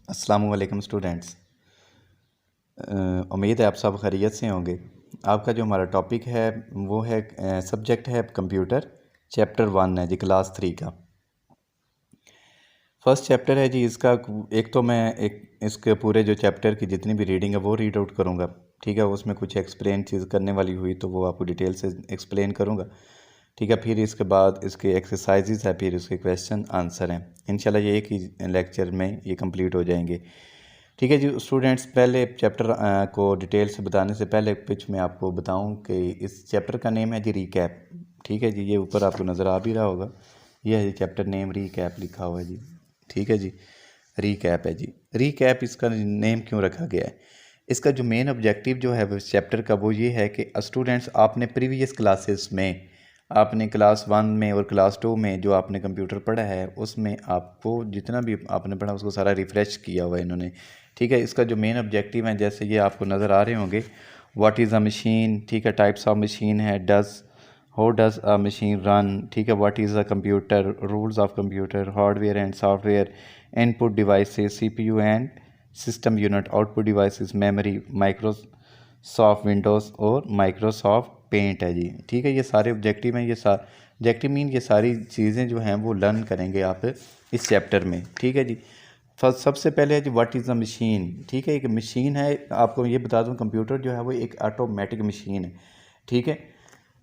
अस्सलाम वालेकुम स्टूडेंट्स। उम्मीद है आप सब खैरियत से होंगे। आपका जो हमारा टॉपिक है वो है सब्जेक्ट है कंप्यूटर। चैप्टर 1 है जी, क्लास 3 का फर्स्ट चैप्टर है जी इसका। एक तो मैं एक इसके पूरे जो चैप्टर की जितनी भी रीडिंग है वो रीड आउट करूँगा, ठीक है। उसमें कुछ एक्सप्लेन चीज़ करने वाली हुई तो वो आपको डिटेल से एक्सप्लेन करूँगा, ठीक है। फिर इसके बाद इसके एक्सरसाइजेज है, फिर उसके क्वेश्चन आंसर हैं। इंशाल्लाह ये एक ही लेक्चर में ये कंप्लीट हो जाएंगे, ठीक है जी स्टूडेंट्स। पहले चैप्टर को डिटेल से बताने से पहले कुछ मैं आपको बताऊं कि इस चैप्टर का नेम है जी रीकैप, ठीक है जी। ये ऊपर आपको नज़र आ भी रहा होगा, ये है जी चैप्टर नेम रीकैप लिखा हुआ है जी, ठीक है जी। रीकैप है जी। रीकैप इसका नेम क्यों रखा गया है? इसका जो मेन ऑब्जेक्टिव जो है इस चैप्टर का वो ये है कि स्टूडेंट्स आपने प्रीवियस क्लासेस में, आपने क्लास 1 में और क्लास 2 में जो आपने कंप्यूटर पढ़ा है उसमें आपको जितना भी आपने पढ़ा उसको सारा रिफ़्रेश किया हुआ है इन्होंने, ठीक है। इसका जो मेन ऑब्जेक्टिव है जैसे ये आपको नज़र आ रहे होंगे, व्हाट इज़ अ मशीन, ठीक है। टाइप्स ऑफ मशीन है, how does a machine run, ठीक है। What is a computer, rules of computer, hardware and software, input devices, CPU and system unit, output devices, memory, Microsoft Windows और Microsoft paint है जी, ठीक है। ये सारे ऑब्जेक्टिव हैं। ये ऑब्जेक्टिव मीन ये सारी चीज़ें जो हैं वो लर्न करेंगे आप इस चैप्टर में, ठीक है जी। फर्स्ट सबसे पहले है जी व्हाट इज़ अ मशीन, ठीक है। एक मशीन है, आपको ये बता दूं कंप्यूटर जो है वो एक ऑटोमेटिक मशीन है, ठीक है।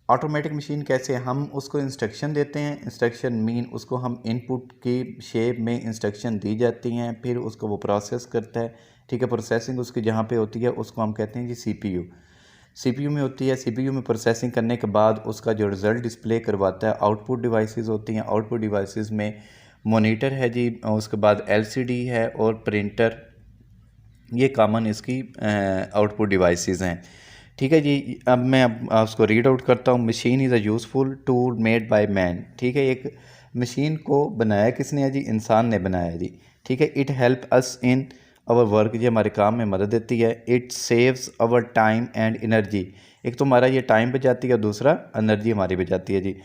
ऑटोमेटिक मशीन कैसे, हम उसको इंस्ट्रक्शन देते हैं, इंस्ट्रक्शन मीन उसको हम इनपुट की शेप में इंस्ट्रक्शन दी जाती हैं, फिर उसको वो प्रोसेस करता है, ठीक है। प्रोसेसिंग उसकी जहाँ पे होती है उसको हम कहते हैं जी सीपीयू। सीपीयू में होती है, सीपीयू में प्रोसेसिंग करने के बाद उसका जो रिज़ल्ट डिस्प्ले करवाता है आउटपुट डिवाइसेस होती हैं। आउटपुट डिवाइसेस में मॉनिटर है जी, उसके बाद एलसीडी है और प्रिंटर, ये कॉमन इसकी आउटपुट डिवाइसेस हैं, ठीक है जी। अब मैं उसको रीड आउट करता हूँ। Machine is a useful tool made by man, ठीक है। एक मशीन को बनाया किसने है जी? इंसान ने बनाया जी, ठीक है। It help us in our work, ये हमारे काम में मदद देती है। It saves our time and energy, एक तो हमारा ये टाइम बचाती है, दूसरा एनर्जी हमारी बचाती है जी।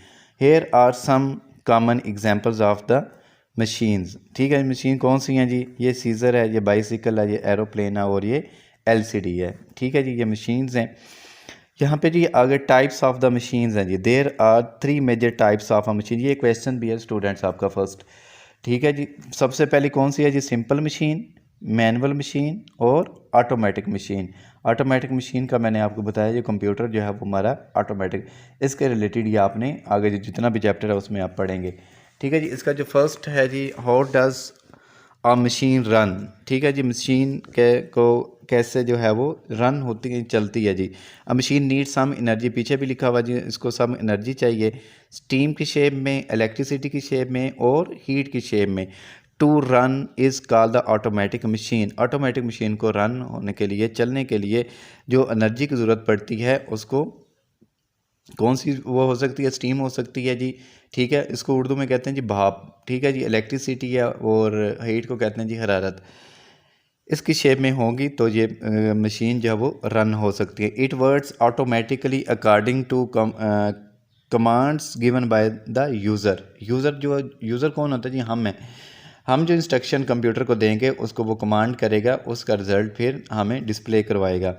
Here are some common examples of the machines, ठीक है। मशीन कौन सी हैं जी? ये सीज़र है, ये बाइसिकल है, ये एरोप्लेन है और ये एलसीडी है, ठीक है जी। ये मशीन्स हैं। यहाँ पे जी आगे टाइप्स ऑफ द मशीन्स हैं जी। There are 3 major types of a machine, ये क्वेश्चन भी है स्टूडेंट्स आपका फर्स्ट, ठीक है जी। सबसे पहली कौन सी है जी? सिंपल मशीन, मैनुअल मशीन और ऑटोमेटिक मशीन। ऑटोमेटिक मशीन का मैंने आपको बताया जी कंप्यूटर जो है वो हमारा ऑटोमेटिक, इसके रिलेटेड ये आपने आगे जो जितना भी चैप्टर है उसमें आप पढ़ेंगे, ठीक है जी। इसका जो फर्स्ट है जी how does a machine run, ठीक है जी। मशीन के को कैसे जो है वो रन होती है, चलती है जी। A machine need some energy, पीछे भी लिखा हुआ जी इसको सम एनर्जी चाहिए, स्टीम की शेप में, इलेक्ट्रिसिटी की शेप में और हीट की शेप में। To run is called the automatic machine, automatic machine को रन होने के लिए, चलने के लिए जो एनर्जी की ज़रूरत पड़ती है उसको कौन सी वो हो सकती है? स्टीम हो सकती है जी, ठीक है। इसको उर्दू में कहते हैं जी भाप, ठीक है जी। इलेक्ट्रिसिटी है और हीट को कहते हैं जी हरारत, इसकी शेप में होगी तो ये मशीन जो है वो रन हो सकती है। It works automatically according to commands given by the user, user जो यूज़र कौन होता है जी? हम हैं। हम जो इंस्ट्रक्शन कंप्यूटर को देंगे उसको वो कमांड करेगा, उसका रिज़ल्ट फिर हमें डिस्प्ले करवाएगा।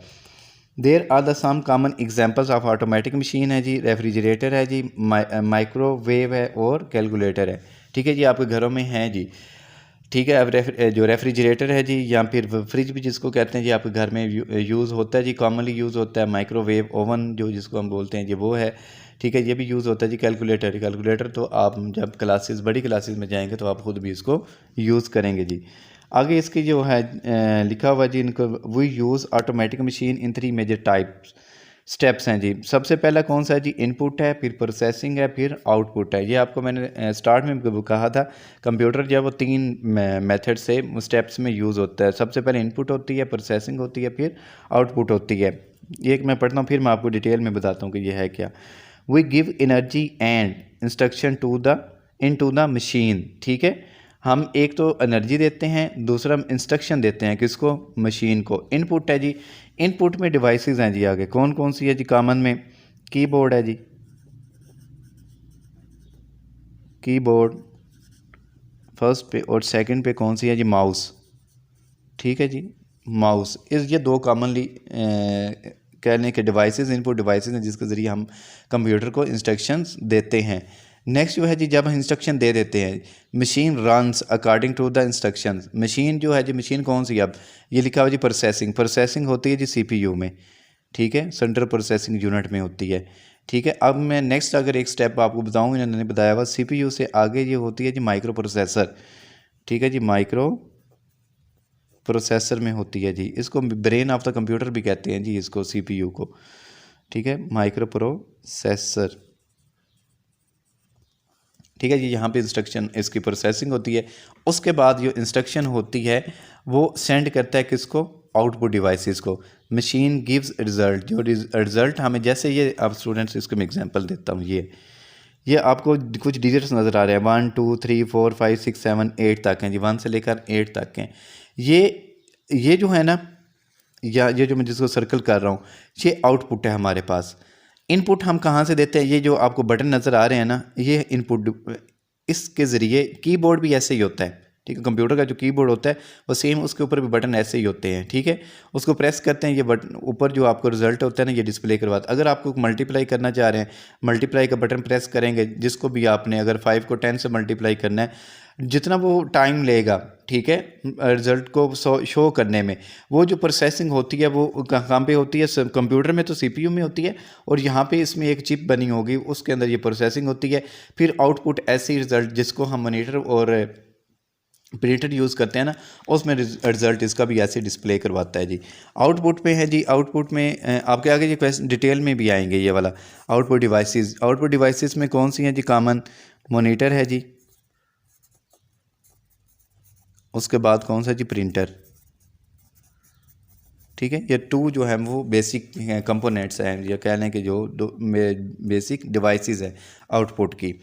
There are the some common examples of automatic machine है जी। रेफ्रिजरेटर है जी, माइक्रोवेव है और कैलकुलेटर है, ठीक है जी। आपके घरों में है जी, ठीक है। अब जो रेफ्रिजरेटर है जी या फिर फ्रिज भी जिसको कहते हैं जी, आपके घर में यूज़ होता है जी, कॉमनली यूज़ होता है। माइक्रोवेव ओवन जो जिसको हम बोलते हैं जी वो है, ठीक है। ये भी यूज़ होता है जी। कैलकुलेटर, कैलकुलेटर तो आप जब क्लासेस बड़ी क्लासेस में जाएंगे तो आप ख़ुद भी इसको यूज़ करेंगे जी। आगे इसकी जो है लिखा हुआ जी इनको, we use automatic machine in 3 major types steps हैं जी। सबसे पहला कौन सा है जी? इनपुट है, फिर प्रोसेसिंग है, फिर आउटपुट है। ये आपको मैंने स्टार्ट में कहा था, कंप्यूटर जो है वो 3 मेथड से स्टेप्स में यूज़ होता है। सबसे पहले इनपुट होती है, प्रोसेसिंग होती है, फिर आउटपुट होती है। एक मैं पढ़ता हूँ फिर मैं आपको डिटेल में बताता हूँ कि ये है क्या। We give energy and instruction to the machine, ठीक है। हम एक तो एनर्जी देते हैं, दूसरा हम इंस्ट्रक्शन देते हैं किसको? मशीन को। इनपुट है जी, इनपुट में डिवाइसेस हैं जी। आगे कौन कौन सी है जी? कॉमन में कीबोर्ड है जी, कीबोर्ड फर्स्ट पे, और सेकंड पे कौन सी है जी? माउस, ठीक है जी। माउस इस ये दो कॉमनली कह लें कि डिवाइसेस, इनपुट डिवाइसेस हैं जिसके ज़रिए हम कंप्यूटर को इंस्ट्रक्शंस देते हैं। नेक्स्ट जो है जी, जब हम इंस्ट्रक्शन दे देते हैं, machine runs according to the instructions. Machine जो है जी, मशीन कौन सी, अब ये लिखा हुआ जी प्रोसेसिंग। प्रोसेसिंग होती है जी सीपीयू में, ठीक है, सेंट्रल प्रोसेसिंग यूनिट में होती है। ठीक है, अब मैं नेक्स्ट अगर एक स्टेप आपको बताऊँ, इन्होंने बताया हुआ सीपीयू से आगे ये होती है जी माइक्रो प्रोसेसर। ठीक है जी, माइक्रो प्रोसेसर में होती है जी, इसको ब्रेन ऑफ द कंप्यूटर भी कहते हैं जी इसको, सीपीयू को। ठीक है, माइक्रो प्रोसेसर। ठीक है जी, यहाँ पे इंस्ट्रक्शन इसकी प्रोसेसिंग होती है। उसके बाद जो इंस्ट्रक्शन होती है वो सेंड करता है किसको, आउटपुट डिवाइसेस को। मशीन गिव्स रिजल्ट, जो रिजल्ट हमें, जैसे ये अब स्टूडेंट्स इसको मैं एग्जांपल देता हूँ, ये आपको कुछ डिजिट्स नज़र आ रहे हैं, 1 2 3 4 5 6 7 8 तक हैं जी, 1 से लेकर 8 तक हैं। ये जो है ना, या ये जो मैं जिसको सर्कल कर रहा हूँ, ये आउटपुट है हमारे पास। इनपुट हम कहाँ से देते हैं, ये जो आपको बटन नज़र आ रहे हैं ना, ये इनपुट, इसके ज़रिए कीबोर्ड भी ऐसे ही होता है। ठीक है, कंप्यूटर का जो कीबोर्ड होता है वो सेम, उसके ऊपर भी बटन ऐसे ही होते हैं। ठीक है, उसको प्रेस करते हैं, ये बटन ऊपर जो आपको रिजल्ट होता है ना, ये डिस्प्ले करवाता है। अगर आपको मल्टीप्लाई करना चाह रहे हैं, मल्टीप्लाई का बटन प्रेस करेंगे, जिसको भी आपने अगर 5 को 10 से मल्टीप्लाई करना है, जितना वो टाइम लेगा, ठीक है, रिज़ल्ट को शो करने में, वो जो प्रोसेसिंग होती है वो कहाँ पे होती है, कंप्यूटर में तो सीपीयू में होती है, और यहाँ पे इसमें एक चिप बनी होगी, उसके अंदर ये प्रोसेसिंग होती है। फिर आउटपुट ऐसी रिज़ल्ट जिसको हम मॉनिटर और प्रिंटर यूज़ करते हैं ना, उसमें रिज़ल्ट इसका भी ऐसे डिस्प्ले करवाता है जी। आउटपुट पे है जी, आउटपुट में आपके आगे ये क्वेश्चन डिटेल में भी आएंगे, ये वाला आउटपुट डिवाइसेस। आउटपुट डिवाइसेस में कौन सी हैं जी, कॉमन मॉनिटर है जी, उसके बाद कौन सा जी, प्रिंटर। ठीक है, ये टू जो है वो बेसिक कंपोनेंट्स हैं, या कह लें कि जो बेसिक डिवाइसेस है आउटपुट की।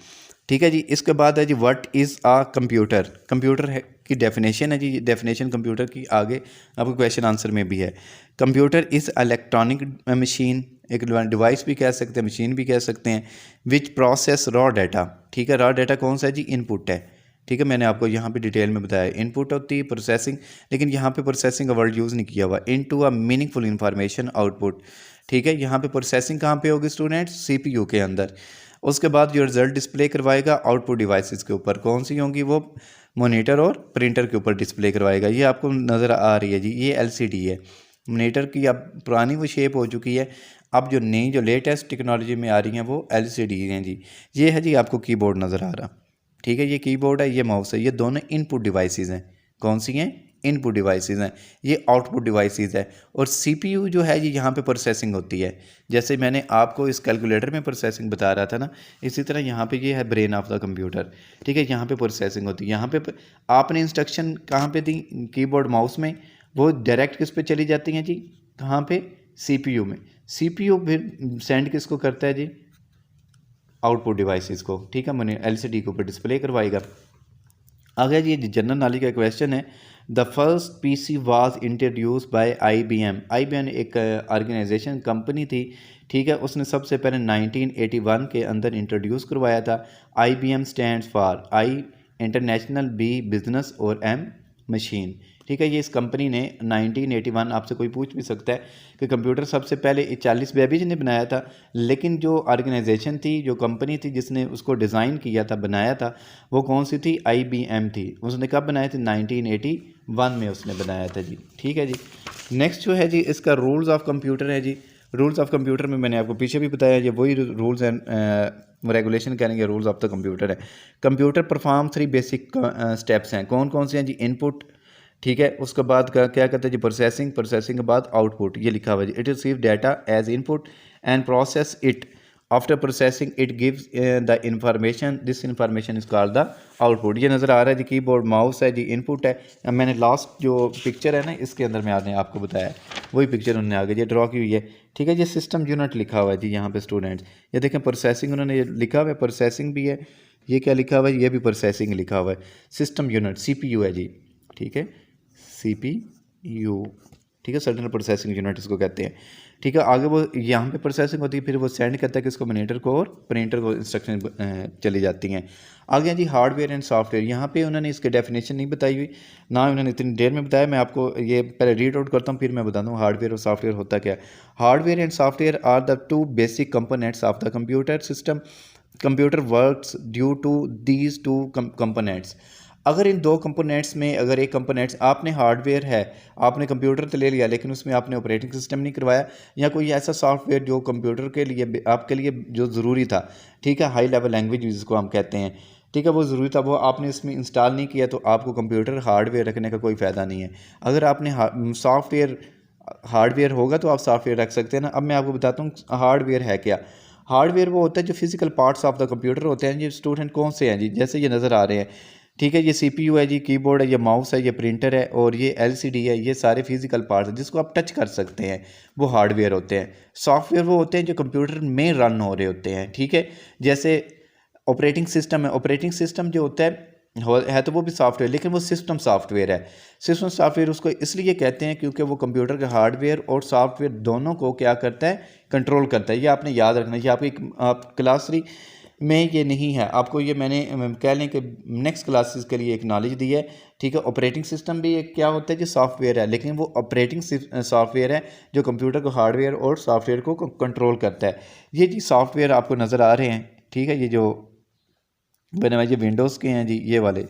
ठीक है जी, इसके बाद है जी what is a computer. Computer है की डेफिनेशन है जी, डेफिनेशन कंप्यूटर की आगे आपको क्वेश्चन आंसर में भी है। कंप्यूटर इज़ इलेक्ट्रॉनिक मशीन, एक डिवाइस भी कह सकते हैं, मशीन भी कह सकते हैं, विच प्रोसेस रॉ डाटा। ठीक है, रॉ डाटा कौन सा है जी, इनपुट है। ठीक है, मैंने आपको यहाँ पे डिटेल में बताया, इनपुट होती है प्रोसेसिंग, लेकिन यहाँ पे प्रोसेसिंग का वर्ड यूज़ नहीं किया हुआ, into a meaningful information output. ठीक है, यहाँ पे प्रोसेसिंग कहाँ पे होगी स्टूडेंट्स, सीपीयू के अंदर। उसके बाद जो रिजल्ट डिस्प्ले करवाएगा आउटपुट डिवाइसेस के ऊपर, कौन सी होंगी वो, मॉनिटर और प्रिंटर के ऊपर डिस्प्ले करवाएगा। ये आपको नज़र आ रही है जी, ये एलसीडी है। मॉनिटर की अब पुरानी वो शेप हो चुकी है, अब जो नई जो लेटेस्ट टेक्नोलॉजी में आ रही हैं वो एलसीडी हैं जी। ये है जी आपको कीबोर्ड नज़र आ रहा, ठीक है, ये कीबोर्ड है, ये माउस है, ये दोनों इनपुट डिवाइसेस हैं। कौन सी हैं, इनपुट डिवाइसेस हैं। ये आउटपुट डिवाइसेस है। और सीपीयू जो है ये यहाँ पे प्रोसेसिंग होती है, जैसे मैंने आपको इस कैलकुलेटर में प्रोसेसिंग बता रहा था ना, इसी तरह यहाँ पे ये है ब्रेन ऑफ द कंप्यूटर। ठीक है, यहाँ पे प्रोसेसिंग होती है। यहाँ पे आपने इंस्ट्रक्शन कहाँ पे दी, कीबोर्ड माउस में, वो डायरेक्ट किस पे चली जाती हैं जी, कहाँ पे, सीपीयू में। सीपीयू फिर सेंड किसको करता है जी, आउटपुट डिवाइसेस को। ठीक है, मैंने एलसीडी के ऊपर डिस्प्ले करवाएगा। आगे जी जनरल नॉलेज का क्वेश्चन है, the first PC was introduce by IBM. IBM एक ऑर्गेनाइजेशन कंपनी थी, ठीक है, उसने सबसे पहले 1981 के अंदर इंट्रोड्यूस करवाया था। IBM stands for I international, B business, और एम मशीन। ठीक है, ये इस कंपनी ने 1981, आपसे कोई पूछ भी सकता है कि कंप्यूटर सबसे पहले 40 बेबीज ने बनाया था, लेकिन जो ऑर्गेनाइजेशन थी, जो कंपनी थी जिसने उसको डिज़ाइन किया था, बनाया था, वो कौन सी थी, आईबीएम थी। उसने कब बनाया था, 1981 में उसने बनाया था जी। ठीक है जी, नेक्स्ट जो है जी इसका रूल्स ऑफ कंप्यूटर है जी। रूल्स ऑफ कंप्यूटर में मैंने आपको पीछे भी बताया, ये वही रूल्स एंड रेगुलेशन करेंगे, रूल्स ऑफ द कंप्यूटर है। कंप्यूटर परफॉर्म 3 बेसिक स्टेप्स हैं, कौन कौन से हैं जी, इनपुट, ठीक है, उसके बाद क्या कहते हैं जी, प्रोसेसिंग, प्रोसेसिंग के बाद आउटपुट, ये लिखा हुआ है जी। It receive data as input and process it, after processing it gives the information, this information is called the output. ये नज़र आ रहा है जी, कीबोर्ड माउस है जी, इनपुट है। मैंने लास्ट जो पिक्चर है ना, इसके अंदर मैंने आपको बताया, वही पिक्चर उन्होंने आगे ये ड्रॉ की हुई है। ठीक है, ये सिस्टम यूनिट लिखा हुआ है जी यहाँ पे स्टूडेंट्स। ये देखें, प्रोसेसिंग उन्होंने ये लिखा हुआ है, प्रोसेसिंग भी है, ये क्या लिखा हुआ है, ये भी प्रोसेसिंग लिखा हुआ है। सिस्टम यूनिट सीपीयू है जी, ठीक है, सीपीयू। ठीक है, सेंट्रल प्रोसेसिंग यूनिट इसको कहते हैं। ठीक है, आगे वो यहाँ पे प्रोसेसिंग होती है, फिर वो सेंड करता है कि इसको मॉनिटर को और प्रिंटर को इंस्ट्रक्शन चली जाती हैं। आगे जी हार्डवेयर एंड सॉफ्टवेयर, यहाँ पे उन्होंने इसकी डेफिनेशन नहीं बताई हुई, ना उन्होंने इतनी देर में बताया। मैं आपको ये पहले रीड आउट करता हूँ, फिर मैं बताता हूँ हार्डवेयर और सॉफ्टवेयर होता क्या है। Hardware and software are the two basic components of the computer system. Computer works due to these two components. अगर इन दो कंपोनेंट्स में अगर एक कंपोनेंट्स आपने हार्डवेयर है, आपने कंप्यूटर तो ले लिया लेकिन उसमें आपने ऑपरेटिंग सिस्टम नहीं करवाया, या कोई ऐसा सॉफ्टवेयर जो कंप्यूटर के लिए आपके लिए जो ज़रूरी था, ठीक है, हाई लेवल लैंग्वेज जिसको हम कहते हैं, ठीक है, वो ज़रूरी था, वो आपने इसमें इंस्टॉल नहीं किया, तो आपको कंप्यूटर हार्डवेयर रखने का कोई फ़ायदा नहीं है। अगर आपने सॉफ्टवेयर हार्डवेयर होगा तो आप सॉफ्टवेयर रख सकते हैं ना। अब मैं आपको बताता हूँ हार्डवेयर है क्या। हार्डवेयर वो होता है जो physical parts of the computer होते हैं। ये स्टूडेंट कौन से हैं जी, जैसे ये नज़र आ रहे हैं, ठीक है, ये सीपीयू है जी, कीबोर्ड है, ये माउस है, ये प्रिंटर है और ये एलसीडी है, ये सारे फिजिकल पार्ट्स हैं जिसको आप टच कर सकते हैं, वो हार्डवेयर होते हैं। सॉफ्टवेयर वो होते हैं जो कंप्यूटर में रन हो रहे होते हैं, ठीक है, जैसे ऑपरेटिंग सिस्टम है। ऑपरेटिंग सिस्टम जो होता है तो वो भी सॉफ्टवेयर, लेकिन वो सिस्टम सॉफ्टवेयर है। सिस्टम सॉफ्टवेयर उसको इसलिए कहते हैं क्योंकि वो कंप्यूटर के हार्डवेयर और सॉफ्टवेयर दोनों को क्या करता है, कंट्रोल करता है। ये आपने याद रखना है। ये आपकी आप क्लास 3 में ये नहीं है, आपको ये मैंने कह लें कि नेक्स्ट क्लासेस के लिए एक नॉलेज दी है, ठीक है। ऑपरेटिंग सिस्टम भी एक क्या होता है जो सॉफ्टवेयर है, लेकिन वो ऑपरेटिंग सॉफ्टवेयर है जो कंप्यूटर को हार्डवेयर और सॉफ्टवेयर को कंट्रोल करता है। ये जी सॉफ्टवेयर आपको नज़र आ रहे हैं, ठीक है, ये जो बने हुए ये विंडोज़ के हैं जी, ये वाले,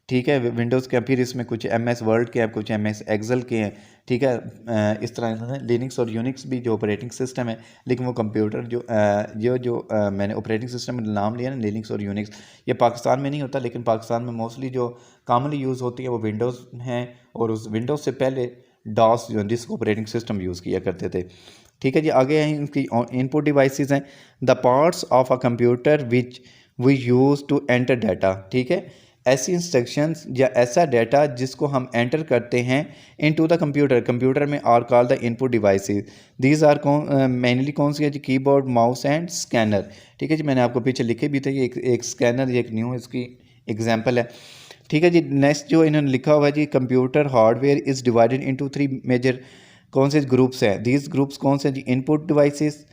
ठीक है, विंडोज़ के। फिर इसमें कुछ MS वर्ड के हैं, कुछ MS एक्सेल के हैं, ठीक है। इस तरह से लिनक्स और यूनिक्स भी जो ऑपरेटिंग सिस्टम है, लेकिन वो कंप्यूटर जो मैंने ऑपरेटिंग सिस्टम में नाम लिया ना, लिनक्स और यूनिक्स, ये पाकिस्तान में नहीं होता, लेकिन पाकिस्तान में मोस्टली जो कॉमनली यूज़ होती है वो विंडोज़ हैं। और उस विंडोज़ से पहले डॉस जो जिसको ऑपरेटिंग सिस्टम यूज़ किया करते थे, ठीक है जी। आगे हैं इनकी इनपुट डिवाइसेस हैं, the parts of a computer which we use to enter data, ठीक है, ऐसी इंस्ट्रक्शंस या ऐसा डाटा जिसको हम एंटर करते हैं इनटू द कंप्यूटर में are called the input devices. These are mainly कौन सी है जी, कीबोर्ड, माउस एंड स्कैनर, ठीक है जी। मैंने आपको पीछे लिखे भी थे, ये एक स्कैनर, ये एक न्यू इसकी एग्जाम्पल है, ठीक है जी। नेक्स्ट जो इन्होंने लिखा हुआ है जी, computer hardware is divided into 3 major कौन से ग्रुप्स हैं। दीज ग्रुप्स कौन से जी, input devices,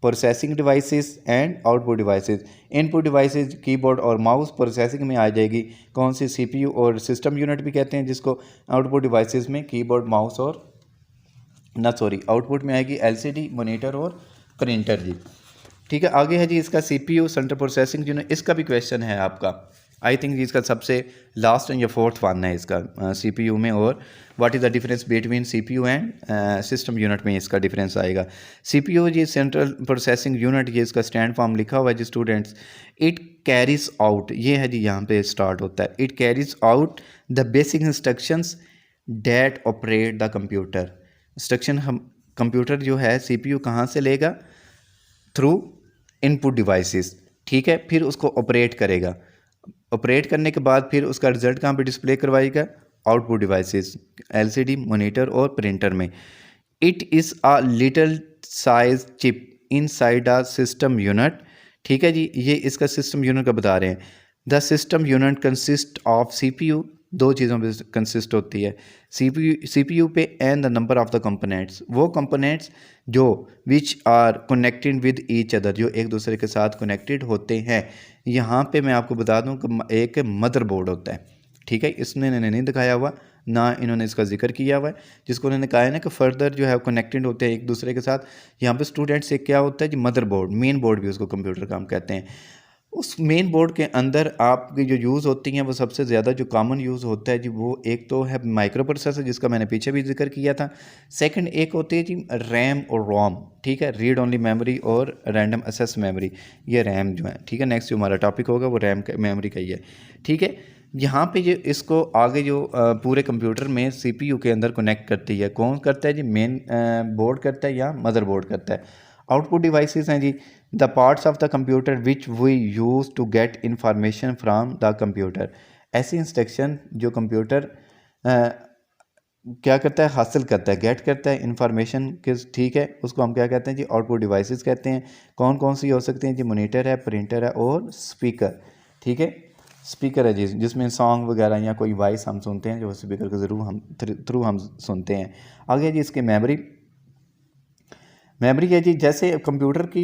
processing devices and output devices. Input devices keyboard और माउस, प्रोसेसिंग में आ जाएगी कौन सी, सीपीयू और सिस्टम यूनिट भी कहते हैं जिसको। आउटपुट डिवाइसेस में कीबोर्ड, माउस और आउटपुट में आएगी एलसीडी, मॉनिटर और प्रिंटर जी, ठीक है। आगे है जी इसका सीपीयू, सेंट्रल प्रोसेसिंग यूनिट, इसका भी क्वेश्चन है आपका, आई थिंक इसका सबसे लास्ट या फोर्थ वन है इसका सीपीयू में। और what is the difference between CPU and system unit में इसका डिफरेंस आएगा। सीपीयू जी सेंट्रल प्रोसेसिंग यूनिट, ये इसका स्टैंड फॉर्म लिखा हुआ है जी स्टूडेंट्स। इट कैरीज आउट, ये है जी यहाँ पे स्टार्ट होता है, it carries out the basic instructions that operate the computer. Instruction हम कंप्यूटर जो है सीपीयू कहाँ से लेगा, थ्रू इनपुट डिवाइसेस, ठीक है। फिर उसको ऑपरेट करेगा, ऑपरेट करने के बाद फिर उसका रिजल्ट कहाँ पे डिस्प्ले करवाएगा, आउटपुट डिवाइसेस, एलसीडी, मॉनिटर और प्रिंटर में। It is a little size chip inside a system unit, ठीक है जी। ये इसका सिस्टम यूनिट का बता रहे हैं। The system unit consist of CPU, दो चीज़ों पे कंसिस्ट होती है, सीपीयू पे and the number of the components, वो कंपोनेंट्स जो which are connected with each other, जो एक दूसरे के साथ कनेक्टेड होते हैं। यहाँ पे मैं आपको बता दूँ कि एक मदरबोर्ड होता है, ठीक है, इसने इन्होंने नहीं दिखाया हुआ, ना इन्होंने इसका जिक्र किया हुआ है, जिसको उन्होंने कहा है ना कि फर्दर जो है कनेक्टेड होते हैं एक दूसरे के साथ। यहाँ पे स्टूडेंट्स एक क्या होता है जी, मदरबोर्ड, मेन बोर्ड भी उसको कंप्यूटर का हम कहते हैं। उस मेन बोर्ड के अंदर आपकी जो यूज़ होती हैं वो सबसे ज़्यादा जो कॉमन यूज़ होता है जी, वो एक तो है माइक्रो प्रोसेसर जिसका मैंने पीछे भी जिक्र किया था। सेकंड एक होती है जी रैम और रोम, ठीक है, रीड ओनली मेमोरी और रैंडम एक्सेस मेमोरी, ये रैम जो है, ठीक है। नेक्स्ट जो हमारा टॉपिक होगा वो रैम मेमोरी का ही है, ठीक है। यहाँ पे जो इसको आगे जो पूरे कंप्यूटर में सीपीयू के अंदर कनेक्ट करती है, कौन करता है जी, मेन बोर्ड करता है या मदर बोर्ड करता है। आउटपुट डिवाइसेस हैं जी, the parts of the computer which we use to get information from the computer. ऐसी इंस्ट्रक्शन जो कंप्यूटर क्या करता है, हासिल करता है, गेट करता है इंफॉर्मेशन के, ठीक है, उसको हम क्या कहते हैं जी, आउटपुट डिवाइसेस कहते हैं। कौन कौन सी हो सकती हैं जी, मॉनिटर है, प्रिंटर है और स्पीकर, ठीक है। स्पीकर है जी, जिसमें सॉन्ग वगैरह या कोई वॉइस हम सुनते हैं जो स्पीकर के ज़रूर हम थ्रू हम सुनते हैं। आगे जी इसकी मेमोरी मेमोरी है जी, जैसे कंप्यूटर की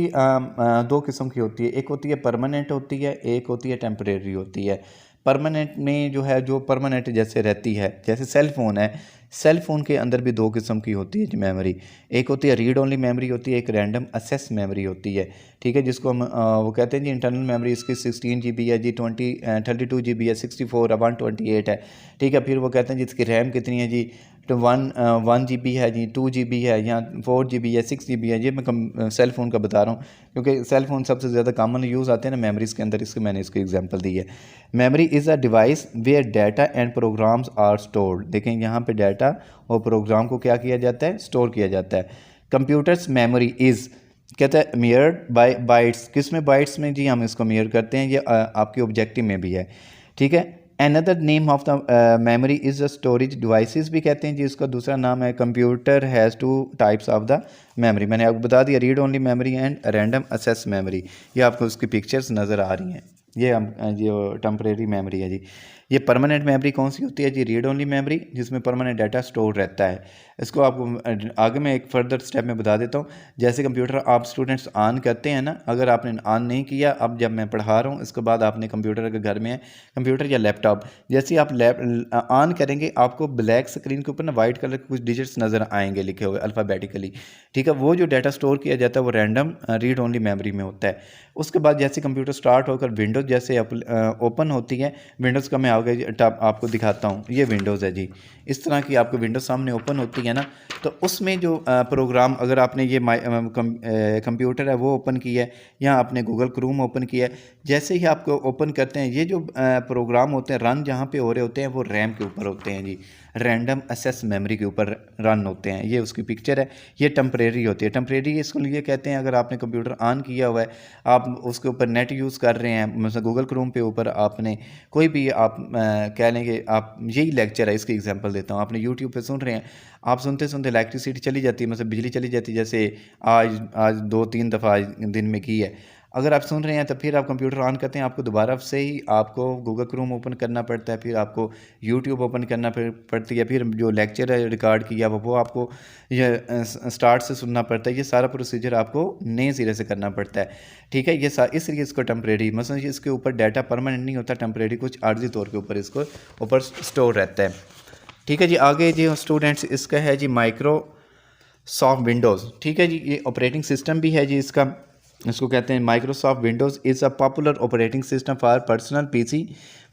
दो किस्म की होती है, एक होती है परमानेंट होती है, एक होती है टेम्परेरी होती है। परमानेंट में जो है जो परमानेंट जैसे रहती है, जैसे सेल फ़ोन है, सेल फ़ोन के अंदर भी दो किस्म की होती है जी मेमोरी। एक होती है रीड ओनली मेमोरी होती है, एक रैंडम एक्सेस मेमोरी होती है, ठीक है, जिसको हम वो कहते हैं जी इंटरनल मेमोरी इसकी 16 GB है जी, 32 GB है, 64 है, 128 है, ठीक है। फिर वो कहते हैं जी इसकी रैम कितनी है जी, तो 1 GB है जी, 2 GB है या 4 GB है, 6 GB है। ये मैं सेल फ़ोन का बता रहा हूँ क्योंकि सेल फ़ोन सबसे ज़्यादा कॉमन यूज़ आते हैं ना मेमोरीज़ के अंदर, इसके मैंने इसकी एग्जांपल दी है। Memory is a device where data and programs are stored. देखें यहाँ पे डाटा और प्रोग्राम को क्या किया जाता है, स्टोर किया जाता है। कंप्यूटर्स मेमोरी इज़ कहता है मेयर्ड बाय बाइट्स, किस में, बाइट्स में जी हम इसको मेयर करते हैं, ये आपकी ऑब्जेक्टिव में भी है, ठीक है। Another name of the memory is the storage devices भी कहते हैं जी, इसका दूसरा नाम है। Computer has two types of the memory, मैंने आपको बता दिया, read only memory and random access memory. ये आपको उसकी पिक्चर्स नज़र आ रही हैं, ये हम जो टेम्परेरी मेमोरी है जी। ये परमानेंट मेमोरी कौन सी होती है जी, रीड ओनली मेमोरी, जिसमें परमानेंट डाटा स्टोर रहता है। इसको आपको आगे मैं एक फर्दर स्टेप में बता देता हूँ। जैसे कंप्यूटर आप स्टूडेंट्स ऑन करते हैं ना, अगर आपने ऑन नहीं किया, अब जब मैं पढ़ा रहा हूँ इसके बाद आपने कंप्यूटर अगर घर में है कंप्यूटर या लैपटॉप, जैसे ही आप ऑन करेंगे आपको ब्लैक स्क्रीन के ऊपर ना वाइट कलर के कुछ डिजिट्स नज़र आएंगे लिखे हुए अल्फ़ाबेटिकली, ठीक है। वो जो डाटा स्टोर किया जाता है वो रैंडम रीड ओनली मेमोरी में होता है। उसके बाद जैसे कंप्यूटर स्टार्ट होकर विंडोज़ जैसे ओपन होती है, विंडोज़ का मैं आगे आपको दिखाता हूँ, ये विंडोज़ है जी। इस तरह की आपको विंडोज़ सामने ओपन होती है ना, तो उसमें जो प्रोग्राम अगर आपने ये कंप्यूटर है वो ओपन किया है या आपने गूगल क्रोम ओपन किया है, जैसे ही आपको ओपन करते हैं ये जो प्रोग्राम होते हैं रन जहाँ पे हो रहे होते हैं वो रैम के ऊपर होते हैं जी, रैंडम एक्सेस मेमोरी के ऊपर रन होते हैं। ये उसकी पिक्चर है, ये टेम्परेरी होती है। टेम्परेरी इसको लिए कहते हैं, अगर आपने कंप्यूटर ऑन किया हुआ है, आप उसके ऊपर नेट यूज़ कर रहे हैं, मतलब गूगल क्रोम पे ऊपर आपने कोई भी आप कह लें कि आप यही लेक्चर है, इसकी एग्जांपल देता हूँ, आपने यूट्यूब पे सुन रहे हैं, आप सुनते सुनते इलेक्ट्रिसिटी चली जाती है, मतलब बिजली चली जाती है, जैसे आज 2-3 दफ़ा आज दिन में की है। अगर आप सुन रहे हैं तो फिर आप कंप्यूटर ऑन करते हैं, आपको दोबारा से ही आपको गूगल क्रोम ओपन करना पड़ता है, फिर आपको यूट्यूब ओपन करना पड़ती है, फिर जो लेक्चर है रिकॉर्ड किया वो आपको ये स्टार्ट से सुनना पड़ता है। ये सारा प्रोसीजर आपको नए सिरे से करना पड़ता है, ठीक है। ये इसलिए इसको टेम्परेरी, मतलब इसके ऊपर डाटा परमानेंट नहीं होता, टेम्परेरी कुछ आर्जी तौर के ऊपर इसको ऊपर स्टोर रहता है, ठीक है जी। आगे जी स्टूडेंट्स इसका है जी माइक्रोसॉफ्ट विंडोज़, ठीक है जी। ये ऑपरेटिंग सिस्टम भी है जी इसका, इसको कहते हैं Microsoft Windows is a popular operating system for personal PC,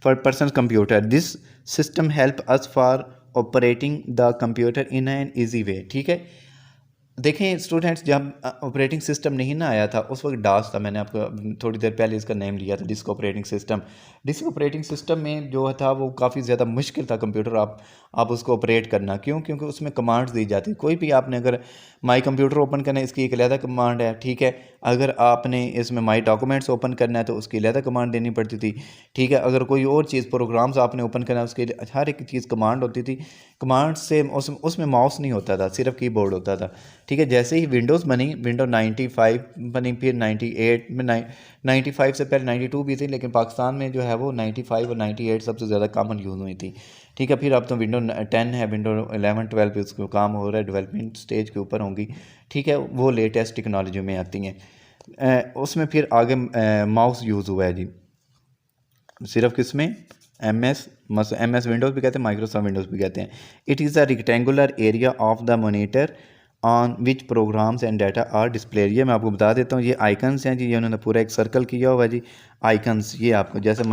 for personal computer. This system help us for operating the computer in an easy way, ठीक है। देखें स्टूडेंट्स, जब ऑपरेटिंग सिस्टम नहीं ना आया था उस वक्त डास था, मैंने आपको थोड़ी देर पहले इसका नेम लिया था, disk operating system. Disk operating system में जो था वो काफ़ी ज़्यादा मुश्किल था कंप्यूटर आप उसको ऑपरेट करना, क्यों, क्योंकि उसमें कमांड्स दी जाती। कोई भी आपने अगर माई कंप्यूटर ओपन करना है इसकी एक अलग कमांड है, ठीक है। अगर आपने इसमें माई डॉक्यूमेंट्स ओपन करना है तो उसकी अलग कमांड देनी पड़ती थी, ठीक है। अगर कोई और चीज़ प्रोग्राम्स आपने ओपन करना है उसके हर एक चीज़ कमांड होती थी। कमांड से उसमें माउस नहीं होता था, सिर्फ कीबोर्ड होता था, ठीक है। जैसे ही विंडोज़ बनी, विंडो 95 बनी, फिर 98 में 95 से पहले 92 भी थी, लेकिन पाकिस्तान में जो है वो 95 और 98 सबसे ज़्यादा कॉमन यूज़ हुई थी, ठीक है। फिर अब तो विंडो 10 है, विंडो 11 12 पे उसको काम हो रहा है, डेवलपमेंट स्टेज के ऊपर होंगी, ठीक है। वो लेटेस्ट टेक्नोलॉजी में आती हैं। उसमें फिर आगे माउस यूज़ हुआ है जी, सिर्फ किसमें, MS विंडोज़ भी कहते हैं, माइक्रोसॉफ्ट विंडोज़ भी कहते हैं। It is a rectangular area of the monitor on which programs and data are display. ये मैं आपको बता देता हूँ, ये आइकन्स हैं जी, ये उन्होंने पूरा एक सर्कल किया हुआ है जी, आइकन्स। ये आपको जैसे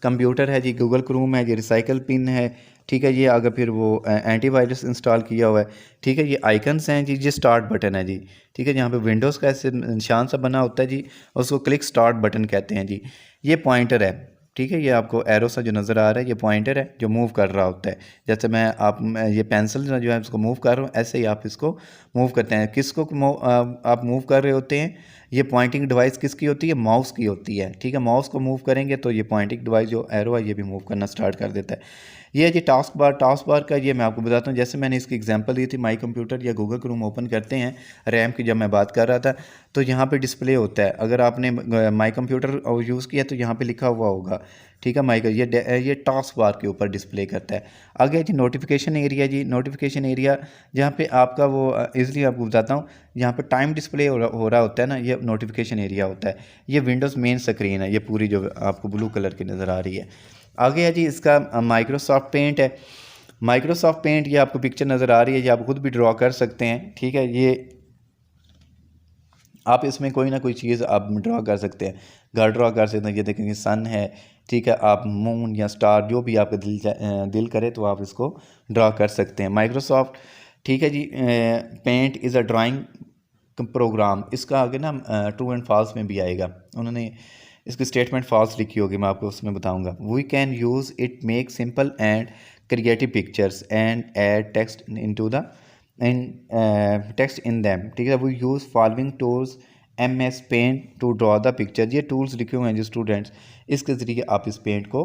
कंप्यूटर है जी, गूगल क्रोम है जी, रिसाइकल पिन है, ठीक है। ये अगर फिर वो एंटीवायरस इंस्टॉल किया हुआ है, ठीक है। ये आइकन्स हैं जी, ये स्टार्ट बटन है जी, ठीक है। जहाँ पे विंडोज़ का ऐसे निशान सा बना होता है जी, उसको क्लिक स्टार्ट बटन कहते हैं जी। ये पॉइंटर है, ठीक है। ये आपको एरो सा जो नज़र आ रहा है ये पॉइंटर है जो मूव कर रहा होता है। जैसे मैं ये पेंसिल जो है उसको मूव कर रहा हूँ, ऐसे ही आप इसको मूव करते हैं। किसको आप मूव कर रहे होते हैं, ये पॉइंटिंग डिवाइस किसकी होती है, माउस की होती है, ठीक है। माउस को मूव करेंगे तो ये पॉइंटिंग डिवाइस जो एरो है ये भी मूव करना स्टार्ट कर देता है। ये है जी टास्क बार का ये मैं आपको बताता हूँ। जैसे मैंने इसकी एग्जांपल दी थी, माई कंप्यूटर या गूगल क्रोम ओपन करते हैं, रैम की जब मैं बात कर रहा था, तो यहाँ पे डिस्प्ले होता है। अगर आपने माई कंप्यूटर यूज़ किया तो यहाँ पे लिखा हुआ होगा, ठीक है, माई का ये टास्क बार के ऊपर डिस्प्ले करता है। आगे जी नोटिफिकेशन एरिया, जी नोटिफिकेशन एरिया जहाँ पे आपका वो ईज़िली आपको बताता हूँ, यहाँ पे टाइम डिस्प्ले हो रहा होता है ना, ये नोटिफिकेशन एरिया होता है। ये विंडोज़ मेन स्क्रीन है, ये पूरी जो आपको ब्लू कलर की नज़र आ रही है। आगे है जी इसका माइक्रोसॉफ्ट पेंट है। माइक्रोसॉफ्ट पेंट ये आपको पिक्चर नज़र आ रही है, ये आप खुद भी ड्रॉ कर सकते हैं, ठीक है। ये आप इसमें कोई ना कोई चीज़ आप ड्रॉ कर सकते हैं, घर ड्रॉ कर सकते हैं। ये देखेंगे सन है, ठीक है, आप मून या स्टार जो भी आपका दिल करे तो आप इसको ड्रॉ कर सकते हैं। माइक्रोसॉफ्ट, ठीक है जी। Paint is a drawing program, इसका आगे ना ट्रू एंड फॉल्स में भी आएगा, उन्होंने इसकी स्टेटमेंट फॉल्स लिखी होगी, मैं आपको उसमें बताऊंगा। We can use it make simple and creative pictures and add text into the text in them, ठीक है। We use following tools MS paint to draw the picture, ये टूल्स लिखे हुए हैं जो स्टूडेंट्स, इसके ज़रिए आप इस पेंट को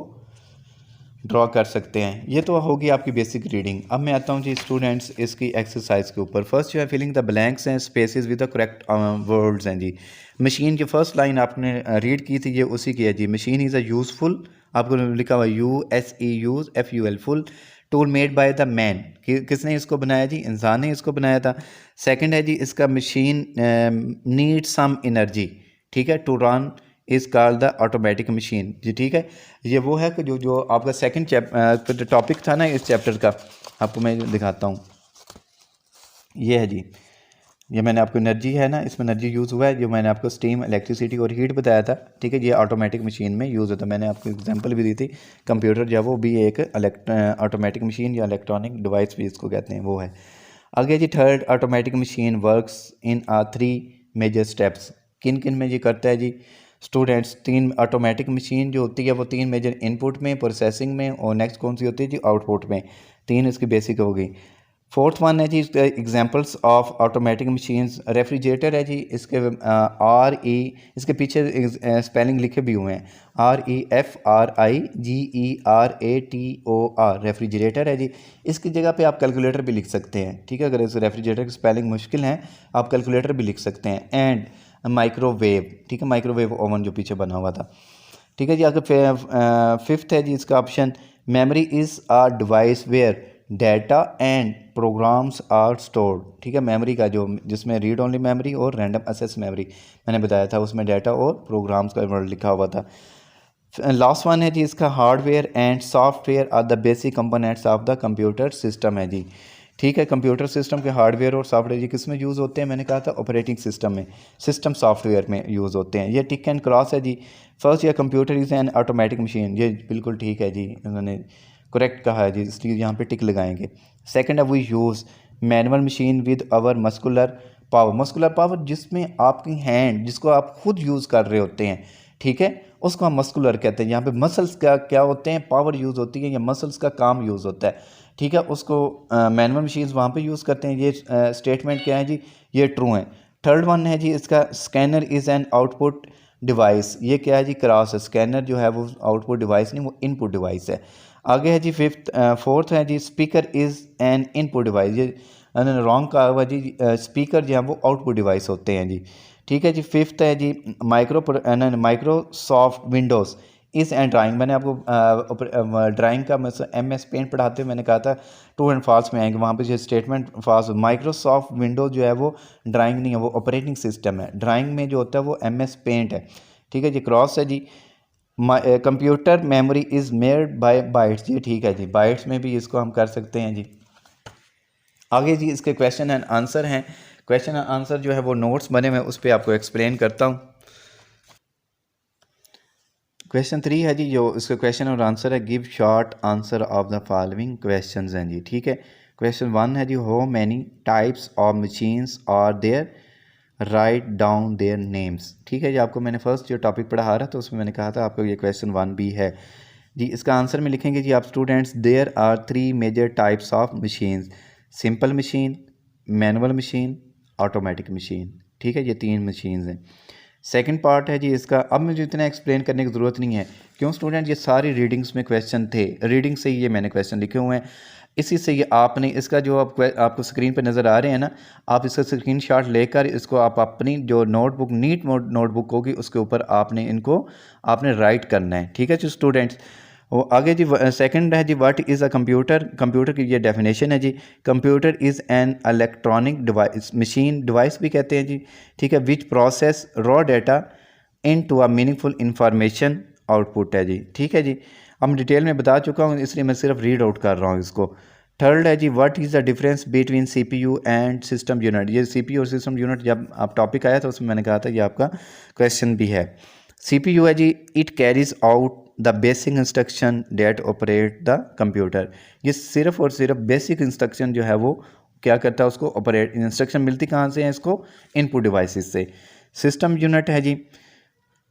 ड्रॉ कर सकते हैं। ये तो होगी आपकी बेसिक रीडिंग। अब मैं आता हूँ जी स्टूडेंट्स इसकी एक्सरसाइज के ऊपर। फर्स्ट जो है फिलिंग द ब्लैंक्स हैं spaces with the correct words हैं जी। मशीन की फर्स्ट लाइन आपने रीड की थी, ये उसी की है जी। मशीन इज़ अ यूज़फुल, आपको लिखा हुआ USE full tool made by the man, किसने इसको बनाया जी? इंसान ने इसको बनाया था। सेकंड है जी इसका मशीन नीड सम एनर्जी, ठीक है, to run is called the automatic machine जी, ठीक है। ये वो है कि जो आपका सेकंड टॉपिक था ना इस चैप्टर का, आपको मैं दिखाता हूँ। ये है जी, ये मैंने आपको एनर्जी है ना, इसमें एनर्जी यूज़ हुआ है, जो मैंने आपको स्टीम, इलेक्ट्रिसिटी और हीट बताया था, ठीक है। ये ऑटोमेटिक मशीन में यूज़ होता है। मैंने आपको एग्जांपल भी दी थी, कंप्यूटर जो वो भी एक ऑटोमेटिक मशीन या इलेक्ट्रॉनिक डिवाइस भी इसको कहते हैं, वो है। आगे जी third, automatic machine works in 3 major steps, किन किन में ये करता है जी स्टूडेंट्स? 3 ऑटोमेटिक मशीन जो होती है वो 3 मेजर इनपुट में, प्रोसेसिंग में, और नेक्स्ट कौन सी होती है जी? आउटपुट में। 3 इसकी बेसिक हो गई। फोर्थ वन है जी examples of automatic machines. Refrigerator है जी, इसके RE, इसके पीछे स्पेलिंग लिखे भी हुए हैं, REFRIGERATOR, रेफ्रिजरेटर है जी। इसकी जगह पे आप कैलकुलेटर भी लिख सकते हैं, ठीक है। अगर इस रेफ्रिजरेटर की स्पेलिंग मुश्किल है आप कैलकुलेटर भी लिख सकते हैं। एंड माइक्रोवेव, ठीक है, माइक्रोवेव ओवन जो पीछे बना हुआ था, ठीक है जी। अगर फिफ्थ है जी इसका option, memory is a device where data and programs are stored, ठीक है। मेमोरी का जो, जिसमें रीड ओनली मेमोरी और रैंडम एक्सेस मेमोरी मैंने बताया था, उसमें डाटा और प्रोग्राम्स का वर्ड लिखा हुआ था। लास्ट वन है जी इसका, hardware and software are the basic components of the computer system है जी, ठीक है। कंप्यूटर सिस्टम के हार्डवेयर और सॉफ्टवेयर ये किस में यूज़ होते हैं? मैंने कहा था ऑपरेटिंग सिस्टम में, सिस्टम सॉफ्टवेयर में यूज़ होते हैं। ये टिक एंड क्रॉस है जी। फर्स्ट ये computer is an automatic machine, ये बिल्कुल ठीक है जी, उन्होंने करेक्ट कहा है जी, इसलिए यहाँ पे टिक लगाएंगे। सेकंड है we use manual machine with our muscular power, muscular power जिसमें आपकी हैंड, जिसको आप खुद यूज़ कर रहे होते हैं, ठीक है, उसको हम मस्कुलर कहते हैं। यहाँ पे मसल्स का क्या होते हैं? पावर यूज़ होती है या मसल्स का काम यूज़ होता है, ठीक है। उसको मैनुअल मशीन्स वहाँ पे यूज़ करते हैं। ये स्टेटमेंट क्या है जी? ये ट्रू है। थर्ड वन है जी इसका, scanner is an output device, ये क्या है जी? क्रॉस है। स्कैनर जो है वो आउटपुट डिवाइस नहीं, वो इनपुट डिवाइस है। आगे है जी फोर्थ है जी, speaker is an input device, ये रॉन्ग कहा हुआ जी। स्पीकर जो है वो आउटपुट डिवाइस होते हैं जी, ठीक है जी। फिफ्थ है जी, माइक्रोसॉफ्ट विंडोज़ इस एंड ड्राइंग, मैंने आपको ड्राइंग का MS पेंट पढ़ाते हुए मैंने कहा था ट्रू एंड फॉल्स में आएंगे, वहाँ पे जो स्टेटमेंट फॉल्स। माइक्रोसॉफ्ट विंडोज जो है वो ड्राइंग नहीं है, वो ऑपरेटिंग सिस्टम है। ड्राइंग में जो होता है वो MS पेंट है, ठीक है जी। क्रॉस है जी, computer memory is made by bytes, ये ठीक है जी, बाइट्स में भी इसको हम कर सकते हैं जी। आगे जी इसके क्वेश्चन एंड आंसर हैं। क्वेश्चन एंड आंसर जो है वो नोट्स बने हुए, उस पर आपको एक्सप्लेन करता हूँ। क्वेश्चन 3 है जी, जो इसका क्वेश्चन और आंसर है, give short answer of the following questions हैं जी, ठीक है। क्वेश्चन 1 है जी, how many types of machines are there, write down their names, ठीक है जी। आपको मैंने फर्स्ट जो टॉपिक पढ़ा रहा था उसमें मैंने कहा था आपको ये क्वेश्चन 1 भी है जी। इसका आंसर में लिखेंगे जी आप students, there are 3 major types of machines, simple machine, manual machine, automatic machine, ठीक है। ये 3 मशीन्स हैं। सेकंड पार्ट है जी इसका। अब मुझे इतना एक्सप्लेन करने की ज़रूरत नहीं है, क्यों स्टूडेंट, ये सारी रीडिंग्स में क्वेश्चन थे, रीडिंग से ही ये मैंने क्वेश्चन लिखे हुए हैं। इसी से ये आपने इसका जो आपको स्क्रीन पर नज़र आ रहे हैं ना, आप इसका स्क्रीनशॉट लेकर इसको आप अपनी जो नोटबुक नीट नोटबुक होगी उसके ऊपर आपने राइट करना है। ठीक है जी स्टूडेंट्स। वो आगे जी सेकंड है जी, what is a computer. Computer की ये डेफिनेशन है जी, computer is an electronic device, machine device भी कहते हैं जी, ठीक है, which process raw data into a meaningful information output है जी। ठीक है जी, हम डिटेल में बता चुका हूँ, इसलिए मैं सिर्फ रीड आउट कर रहा हूँ इसको। थर्ड है जी, what is the difference between CPU and system unit. ये CPU और सिस्टम यूनिट जब आप टॉपिक आया था उसमें मैंने कहा था ये आपका क्वेश्चन भी है। CPU है जी, it carries out the basic instruction that operate the computer. ये सिर्फ और सिर्फ बेसिक इंस्ट्रक्शन जो है वो क्या करता है, उसको ऑपरेट, इंस्ट्रक्शन मिलती कहाँ से है इसको, इनपुट डिवाइसेस से। सिस्टम यूनिट है जी,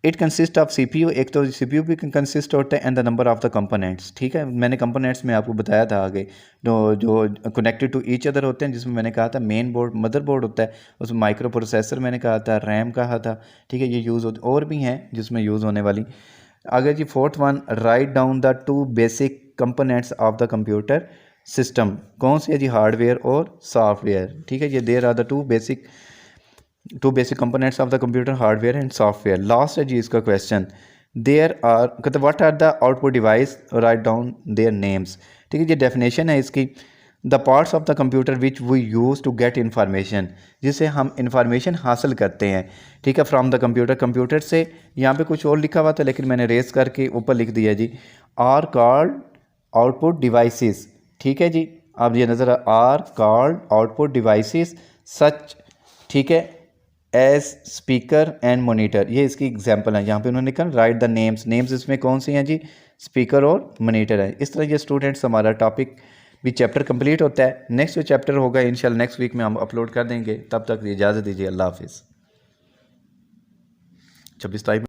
इट कंसिस्ट ऑफ CPU, एक तो CPU भी कंसिस्ट होता है, and the number of the components. ठीक है, मैंने कंपोनेंट्स में आपको बताया था आगे, जो कनेक्टेड टू ईच अदर होते हैं, जिसमें मैंने कहा था मेन बोर्ड, मदर बोर्ड होता है, उसमें माइक्रो प्रोसेसर मैंने कहा था, रैम कहा था। ठीक है, ये यूज़ होते और भी हैं जिसमें यूज़ होने वाली। आगे जी fourth one, write down the two basic components of the computer system. कौन सी है जी, हार्डवेयर और सॉफ्टवेयर। ठीक है, ये there are the two basic components of the computer, hardware and software. Last है जी इसका क्वेश्चन, देयर आर कहते what are the output device, write down their names. ठीक है, ये डेफिनेशन है इसकी, the parts of the computer which we use to get information, जिससे हम इंफॉर्मेशन हासिल करते हैं। ठीक है, फ्रॉम द कंप्यूटर, कंप्यूटर से। यहाँ पे कुछ और लिखा हुआ था लेकिन मैंने रेस करके ऊपर लिख दिया जी, आर कॉल्ड आउटपुट डिवाइसेस। ठीक है जी, अब ये नज़र are called output devices such, ठीक है, एज स्पीकर एंड मोनीटर। ये इसकी एग्जांपल है, यहाँ पे उन्होंने लिखा राइट द नेम्स इसमें कौन सी हैं जी, स्पीकर और मोनीटर है। इस तरह ये स्टूडेंट्स हमारा टॉपिक भी चैप्टर कंप्लीट होता है। नेक्स्ट जो चैप्टर होगा इंशाल्लाह नेक्स्ट वीक में हम अपलोड कर देंगे। तब तक इजाज़त दीजिए, अल्लाह हाफिज़। 26 तारीख